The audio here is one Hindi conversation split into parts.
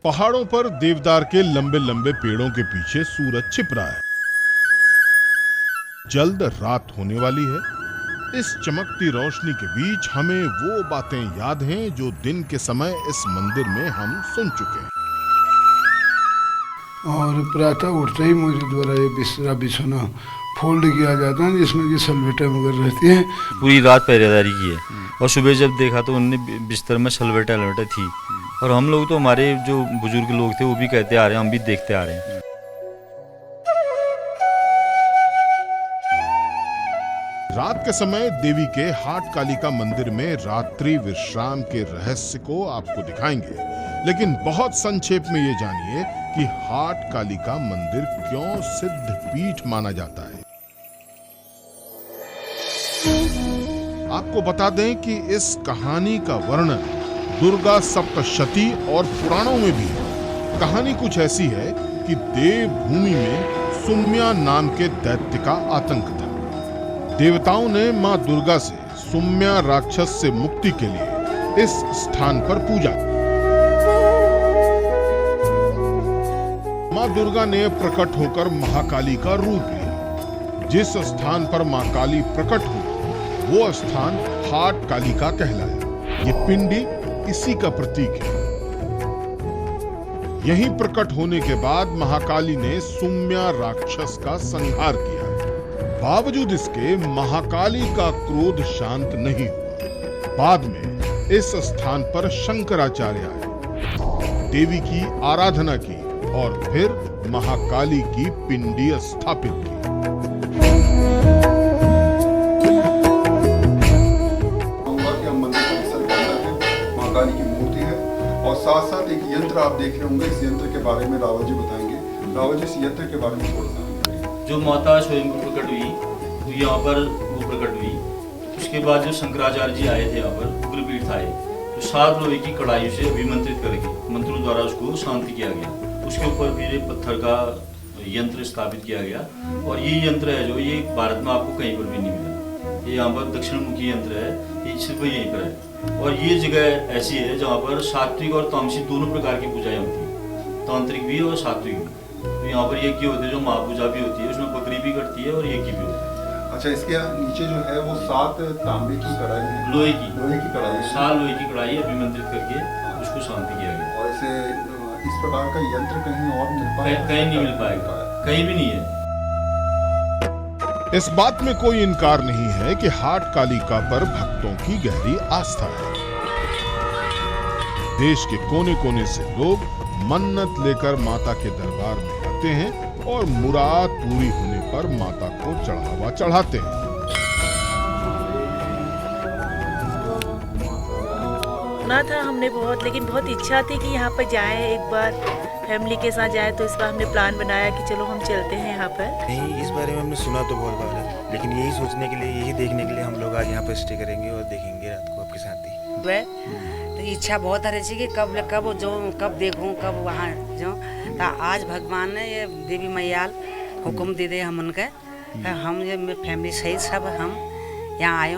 पहाड़ों पर देवदार के लंबे लंबे पेड़ों के पीछे सूरज छिप रहा है। जल्द रात होने वाली है। इस चमकती रोशनी के बीच हमें वो बातें याद हैं जो दिन के समय इस मंदिर में हम सुन चुके हैं। और प्रातः उठते ही मुझे द्वारा ये बिस्तरा बिछाना फोल्ड किया जाता है जिसमें कि सलवेटें वगैरह रहती हैं। पूरी रात पहरेदारी की है और सुबह जब देखा तो उनने बिस्तर में सलवेटें थी और हम लोग तो हमारे जो बुजुर्ग लोग थे वो भी कहते आ रहे हैं, हम भी देखते आ रहे हैं। रात के समय देवी के हाट कालिका मंदिर में रात्रि विश्राम के रहस्य को आपको दिखाएंगे, लेकिन बहुत संक्षेप में ये जानिए कि हाट कालिका मंदिर क्यों सिद्ध पीठ माना जाता है। आपको बता दें कि इस कहानी का वर्णन दुर्गा सप्तशती और पुराणों में भी है। कहानी कुछ ऐसी है कि देवभूमि में सुम्या नाम के दैत्य का आतंक था। देवताओं ने मां दुर्गा से सुम्या राक्षस से मुक्ति के लिए इस स्थान पर पूजा। मां दुर्गा ने प्रकट होकर महाकाली का रूप लिया। जिस स्थान पर मां काली प्रकट हुई वो स्थान हाट कालिका कहलाया। ये पिंडी इसी का प्रतीक है। यहीं प्रकट होने के बाद महाकाली ने सुम्या राक्षस का संहार किया है। बावजूद इसके महाकाली का क्रोध शांत नहीं हुआ। बाद में इस स्थान पर शंकराचार्य आए, देवी की आराधना की और फिर महाकाली की पिंडी स्थापित की। महाकाली की मूर्ति है और साथ साथ एक यंत्र आप देख रहे होंगे। इस यंत्र के बारे में रावत जी बताएंगे। रावत जी, इस यंत्र के बारे में थोड़ा सा। जो माता स्वयं प्रकट हुई तो यहाँ पर वो प्रकट हुई। उसके बाद जो शंकराचार्य जी आए थे यहाँ पर उग्रपीठ आए तो 7 लोहे की कड़ाई से अभिमंत्रित करके मंत्रों द्वारा उसको शांति किया गया। उसके ऊपर फिर एक पत्थर का यंत्र स्थापित किया गया और ये यंत्र है जो ये भारत में आपको कहीं पर भी नहीं मिला। ये यहाँ पर दक्षिण मुखी यंत्र है, ये सिर्फ यहीं पर है। और ये जगह ऐसी है जहाँ पर सात्विक और तामसिक दोनों प्रकार की पूजाएं होती हैं, तांत्रिक भी और सात्विक भी। तो यहाँ पर यज्ञ होते हैं, जो महापूजा भी होती है, उसमें बकरी भी कटती है और यज्ञ भी होता है। अच्छा, इसके नीचे जो है वो 7 तांबे की कढ़ाई है, लोहे की कढ़ाई है। 7 लोहे की कढ़ाई अभिमंत्रित करके उसको शांति किया गया। और इसे इस प्रकार का यंत्र कहीं और मिल पाएगा? कहीं नहीं मिल पाएगा, कहीं भी नहीं है। इस बात में कोई इनकार नहीं है कि हाट कालिका पर भक्तों की गहरी आस्था है। देश के कोने कोने से लोग मन्नत लेकर माता के दरबार में आते हैं और मुराद पूरी होने पर माता को चढ़ावा चढ़ाते हैं। सुना था हमने बहुत, लेकिन बहुत इच्छा थी कि यहाँ पर जाएं, एक बार फैमिली के साथ जाए। तो इस बार हमने प्लान बनाया कि चलो हम चलते हैं यहाँ पर। नहीं, इस बारे में हमने सुना तो बहुत बार है, लेकिन यही सोचने के लिए, यही देखने के लिए हम लोग आज यहाँ पर स्टे करेंगे और देखेंगे रात को आपके साथ ही। तो इच्छा बहुत है कि कब देखूं, कब वहाँ जाऊँ। तो आज भगवान ने ये देवी मैया हुक्म दे दे हम उनके, तो हम ये फैमिली सहित सब हम यहाँ आए।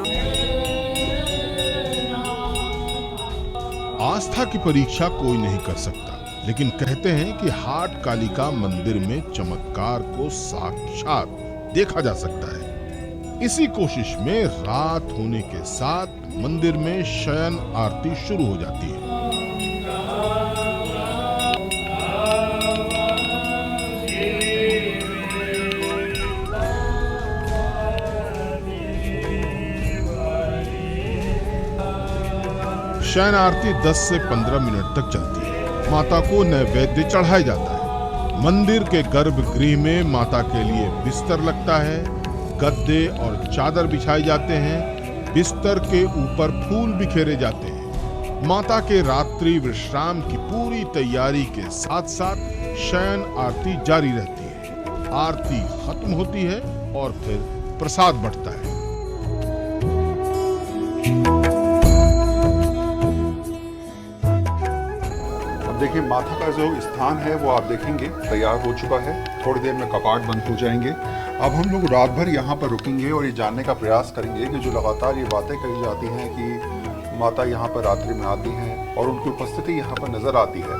आस्था की परीक्षा कोई नहीं कर सकता, लेकिन कहते हैं कि हाट कालिका मंदिर में चमत्कार को साक्षात देखा जा सकता है। इसी कोशिश में रात होने के साथ मंदिर में शयन आरती शुरू हो जाती है। शयन आरती 10 से 15 मिनट तक चलती है। माता को नैवेद्य चढ़ाया जाता है। मंदिर के गर्भगृह में माता के लिए बिस्तर लगता है, गद्दे और चादर बिछाए जाते हैं। बिस्तर के ऊपर फूल बिखेरे जाते हैं। माता के रात्रि विश्राम की पूरी तैयारी के साथ साथ शयन आरती जारी रहती है। आरती खत्म होती है और फिर प्रसाद बढ़ता है। देखिए, माता का जो स्थान है वो आप देखेंगे तैयार हो चुका है। थोड़ी देर में कपाट बंद हो जाएंगे। अब हम लोग रात भर यहाँ पर रुकेंगे और ये जानने का प्रयास करेंगे कि जो लगातार ये बातें कही जाती हैं कि माता यहाँ पर रात्रि में आती हैं और उनकी उपस्थिति यहाँ पर नज़र आती है,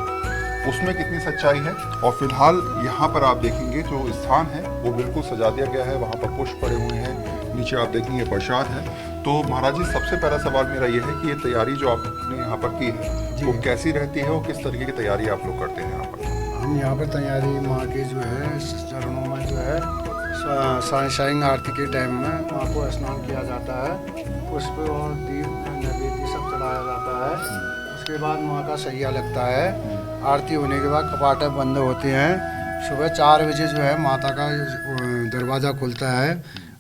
उसमें कितनी सच्चाई है। और फिलहाल यहाँ पर आप देखेंगे जो स्थान है वो बिल्कुल सजा दिया गया है, वहाँ पर पुष्प पड़े हुए हैं, नीचे आप देखेंगे प्रसाद है। तो महाराज जी, सबसे पहला सवाल मेरा ये है कि ये तैयारी जो आपने यहाँ पर की है वो कैसी रहती है और किस तरीके की तैयारी आप लोग करते हैं यहाँ पर? हम यहाँ पर तैयारी माँ के जो है चरणों में जो है सायं आरती के टाइम में माँ को स्नान किया जाता है, पुष्प और दीप नैवेद्य सब चढ़ाया जाता है। उसके बाद माँ का सैया लगता है। आरती होने के बाद कपाटे बंद होते हैं। सुबह 4 बजे जो है माता का दरवाज़ा खुलता है।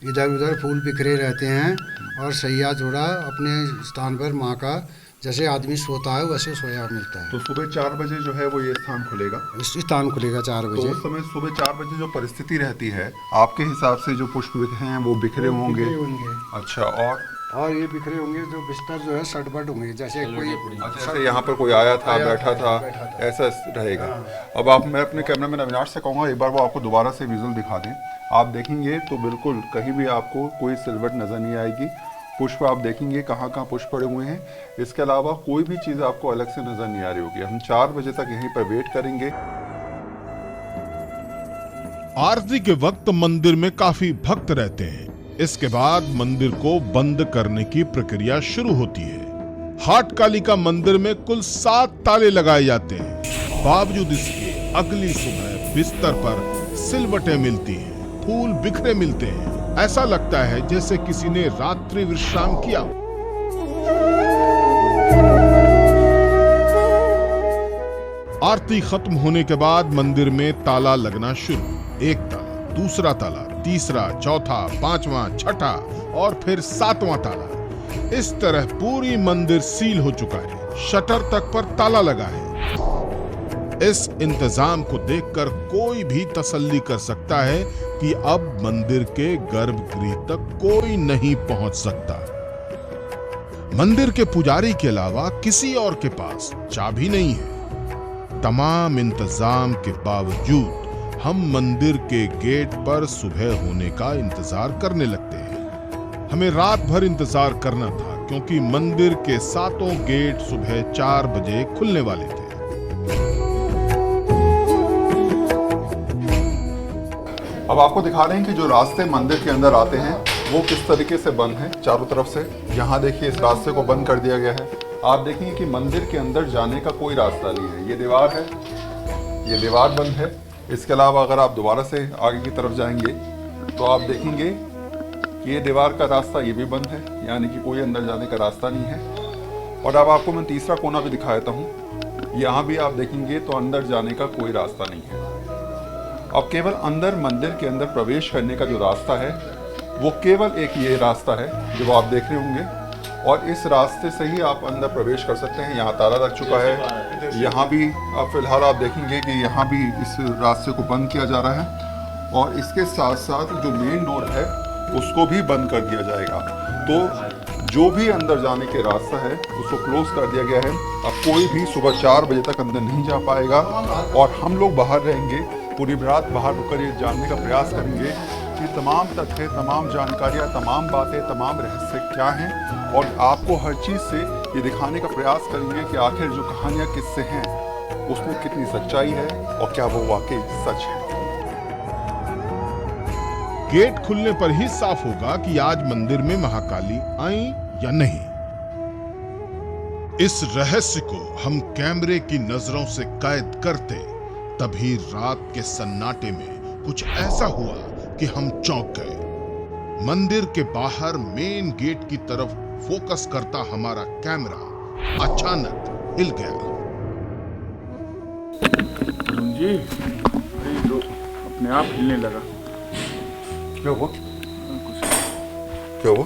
इधर उधर फूल बिखरे रहते हैं और सैया जोड़ा अपने स्थान पर माँ का जैसे आदमी सोता है वैसे सोया मिलता है। तो सुबह 4 बजे जो है वो ये स्थान खुलेगा? स्थान खुलेगा 4 तो बजे। उस समय सुबह 4 बजे जो परिस्थिति रहती है आपके हिसाब से जो पुष्प हैं वो बिखरे होंगे? अच्छा, और ये बिखरे होंगे जो बिस्तर जो है सटबट होंगे, जैसे कोई जैसे यहाँ पर कोई आया था, बैठा था, ऐसा रहेगा। अब आप, मैं अपने कैमरामैन अविनाश से कहूँगा एक बार वो आपको दोबारा से विजुअल दिखा दें। आप देखेंगे तो बिल्कुल कहीं भी आपको कोई सिलवट नज़र नहीं आएगी। पुष्प आप देखेंगे कहाँ कहाँ पुष्प पड़े हुए हैं। इसके अलावा कोई भी चीज़ आपको अलग से नज़र नहीं आ रही होगी। हम 4 बजे तक यहीं पर वेट करेंगे। आरती के वक्त मंदिर में काफी भक्त रहते हैं। इसके बाद मंदिर को बंद करने की प्रक्रिया शुरू होती है। हाट कालिका मंदिर में कुल 7 ताले लगाए जाते हैं। बावजूद इसके अगली सुबह बिस्तर पर सिलवटें मिलती हैं, फूल बिखरे मिलते हैं। ऐसा लगता है जैसे किसी ने रात्रि विश्राम किया। आरती खत्म होने के बाद मंदिर में ताला लगना शुरू। 1 ताला, दूसरा ताला, तीसरा, चौथा, 5वां, छठा और फिर 7वां ताला। इस तरह पूरी मंदिर सील हो चुका है। शटर तक पर ताला लगा है। इस इंतजाम को देखकर कोई भी तसल्ली कर सकता है कि अब मंदिर के गर्भगृह तक कोई नहीं पहुंच सकता। मंदिर के पुजारी के अलावा किसी और के पास चाबी नहीं है। तमाम इंतजाम के बावजूद हम मंदिर के गेट पर सुबह होने का इंतजार करने लगते हैं। हमें रात भर इंतजार करना था क्योंकि मंदिर के 7 गेट सुबह 4 बजे खुलने वाले थे। अब आपको दिखा रहे हैं कि जो रास्ते मंदिर के अंदर आते हैं वो किस तरीके से बंद हैं चारों तरफ से। यहाँ देखिए इस रास्ते को बंद कर दिया गया है। आप देखेंगे कि मंदिर के अंदर जाने का कोई रास्ता नहीं है। ये दीवार है, ये दीवार बंद है। इसके अलावा अगर आप दोबारा से आगे की तरफ जाएंगे तो आप देखेंगे कि ये दीवार का रास्ता ये भी बंद है, यानी कि कोई अंदर जाने का रास्ता नहीं है। और अब आपको मैं तीसरा कोना भी दिखा देता हूँ। यहाँ भी आप देखेंगे तो अंदर जाने का कोई रास्ता नहीं है। अब केवल अंदर मंदिर के अंदर प्रवेश करने का जो रास्ता है वो केवल एक ये रास्ता है जो आप देख रहे होंगे, और इस रास्ते से ही आप अंदर प्रवेश कर सकते हैं। यहाँ ताला लग चुका है। यहाँ भी अब फिलहाल आप देखेंगे कि यहाँ भी इस रास्ते को बंद किया जा रहा है, और इसके साथ साथ जो मेन डोर है उसको भी बंद कर दिया जाएगा। तो जो भी अंदर जाने के रास्ता है उसको क्लोज कर दिया गया है। अब कोई भी सुबह 4 बजे तक अंदर नहीं जा पाएगा, और हम लोग बाहर रहेंगे। पूरी रात बाहर रुककर ये जानने का प्रयास करेंगे कि तमाम तथ्य, तमाम जानकारियाँ, तमाम बातें, तमाम रहस्य क्या हैं, और आपको हर चीज़ से ये दिखाने का प्रयास करेंगे कि आखिर जो कहानियाँ किससे हैं उसमें कितनी सच्चाई है और क्या वो वाकई सच है। गेट खुलने पर ही साफ होगा कि आज मंदिर में महाकाली आई या नहीं। इस रहस्य को हम कैमरे की नजरों से कैद करते तभी रात के सन्नाटे में कुछ ऐसा हुआ कि हम चौंक गए। मंदिर के बाहर मेन गेट की तरफ फोकस करता हमारा कैमरा अचानक हिल गया। जी तो अपने आप हिलने लगा। क्या हुआ? क्या हुआ?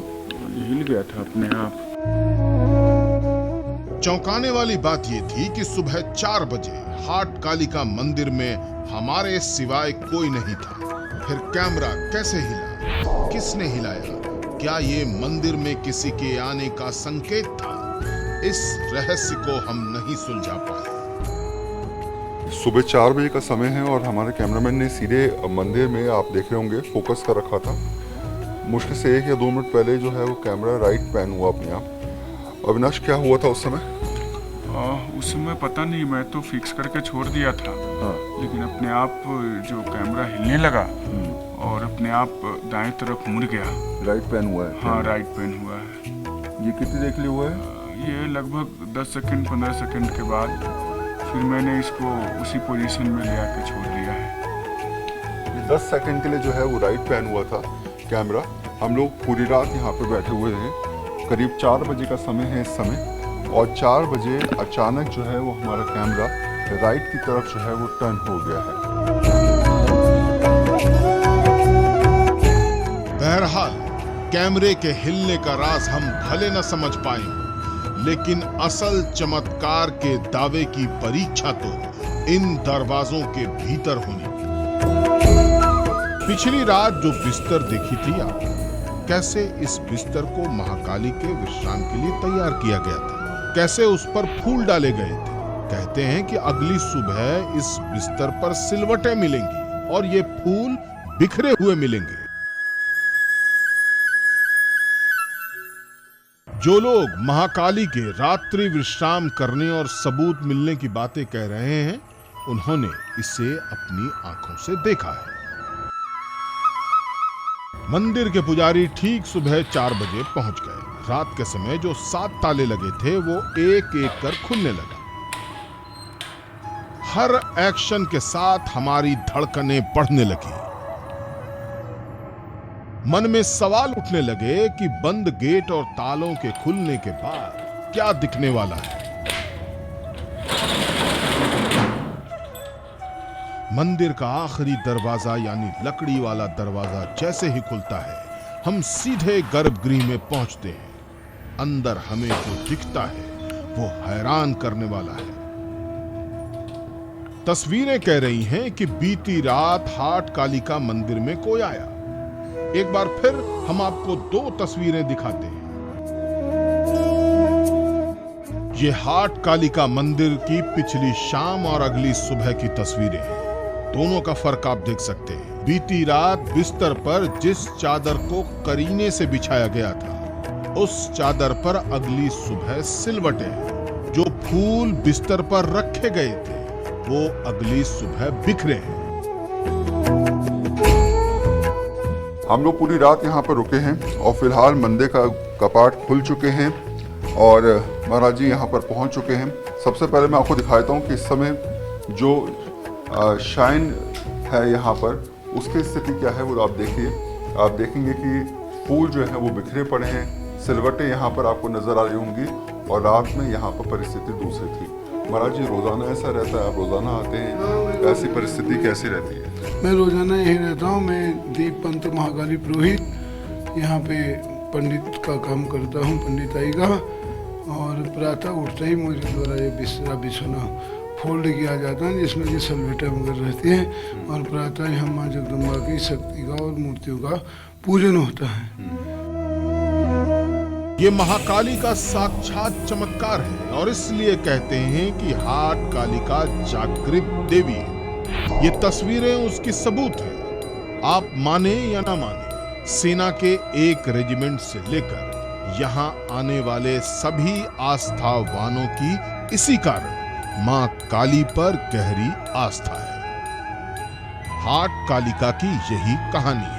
हिल गया था अपने आप। चौंकाने वाली बात यह थी कि सुबह 4 बजे हाट कालिका मंदिर में हमारे सिवाय कोई नहीं था। फिर कैमरा कैसे हिला? किसने हिलाया? क्या ये मंदिर में किसी के आने का संकेत था? इस रहस्य को हम नहीं सुलझा पाए। सुबह 4 बजे का समय है और हमारे कैमरामैन ने सीधे मंदिर में, आप देख रहे होंगे, फोकस कर रखा था। मुश्किल से 1 या 2 मिनट पहले जो है वो कैमरा राइट पैन हुआ अपने आप। अविनाश, क्या हुआ था उस समय? उस समय पता नहीं, मैं तो फिक्स करके छोड़ दिया था। हाँ। लेकिन अपने आप जो कैमरा हिलने लगा और अपने आप दाएं तरफ मुड़ गया। राइट पैन हुआ है? हाँ, राइट पैन हुआ है। ये कितनी देर के लिए हुआ है? ये लगभग 10 सेकंड 15 सेकंड के बाद फिर मैंने इसको उसी पोजीशन में ले आके छोड़ दिया है। ये 10 सेकंड के लिए जो है वो राइट पैन हुआ था कैमरा। हम लोग पूरी रात यहाँ पे बैठे हुए हैं। करीब 4 बजे का समय है इस समय, और 4 बजे अचानक जो है वो हमारा कैमरा राइट की तरफ जो है वो टर्न हो गया है। बहरहाल कैमरे के हिलने का राज हम भले न समझ पाए, लेकिन असल चमत्कार के दावे की परीक्षा तो इन दरवाजों के भीतर होनी। पिछली रात जो बिस्तर देखी थी आप, कैसे इस बिस्तर को महाकाली के विश्राम के लिए तैयार किया गया था, कैसे उस पर फूल डाले गए थे। कहते हैं कि अगली सुबह इस बिस्तर पर सिलवटें मिलेंगी और ये फूल बिखरे हुए मिलेंगे। जो लोग महाकाली के रात्रि विश्राम करने और सबूत मिलने की बातें कह रहे हैं, उन्होंने इसे अपनी आंखों से देखा है। मंदिर के पुजारी ठीक सुबह 4 बजे पहुंच गए। रात के समय जो 7 ताले लगे थे वो एक एक कर खुलने लगा। हर एक्शन के साथ हमारी धड़कनें बढ़ने लगी। मन में सवाल उठने लगे कि बंद गेट और तालों के खुलने के बाद क्या दिखने वाला है। मंदिर का आखिरी दरवाजा यानी लकड़ी वाला दरवाजा जैसे ही खुलता है, हम सीधे गर्भगृह में पहुंचते हैं। अंदर हमें जो दिखता है वो हैरान करने वाला है। तस्वीरें कह रही हैं कि बीती रात हाट कालिका मंदिर में कोई आया। एक बार फिर हम आपको 2 तस्वीरें दिखाते हैं। ये हाट कालिका मंदिर की पिछली शाम और अगली सुबह की तस्वीरें हैं। दोनों का फर्क आप देख सकते हैं। बीती रात बिस्तर पर जिस चादर को करीने से बिछाया गया था, उस चादर पर अगली सुबह सिलवटें। जो फूल बिस्तर पर रखे गए थे वो अगली सुबह बिखरे हैं। हम लोग पूरी रात यहाँ पर रुके हैं और फिलहाल मंदिर का कपाट खुल चुके हैं और महाराज जी यहाँ पर पहुँच चुके हैं। सबसे पहले मैं आपको दिखाता हूँ कि इस समय जो शाइन है यहाँ पर, उसकी स्थिति क्या है वो आप देखिए। आप देखेंगे कि फूल जो है वो बिखरे पड़े हैं, सिलवटें यहाँ पर आपको नजर आ रही होंगी और रात में यहाँ पर परिस्थिति दूसरी थी। महाराज जी रोजाना ऐसा रहता है? आप रोजाना आते हैं? ऐसी परिस्थिति कैसी रहती है? मैं रोजाना यही रहता हूँ। मैं दीप पंत महाकाली पुरोहित यहाँ पे पंडित का काम करता हूँ, पंडिताई का। और प्रातः उठते ही मेरे द्वारा ये बिस्तरा बिछोना फोल्ड किया जाता है, जिसमें कि सलवेटें वगैरह रहती हैं। और प्रातः हम माँ जगदम्बा की शक्ति का और मूर्तियों का पूजन होता है। ये महाकाली का साक्षात चमत्कार है और इसलिए कहते हैं कि हाट कालिका जागृत देवी है। ये तस्वीरें उसकी सबूत है। आप माने या ना माने, सेना के एक रेजिमेंट से लेकर यहाँ आने वाले सभी आस्थावानों की इसी कारण माँ काली पर गहरी आस्था है। हाट कालिका की यही कहानी है।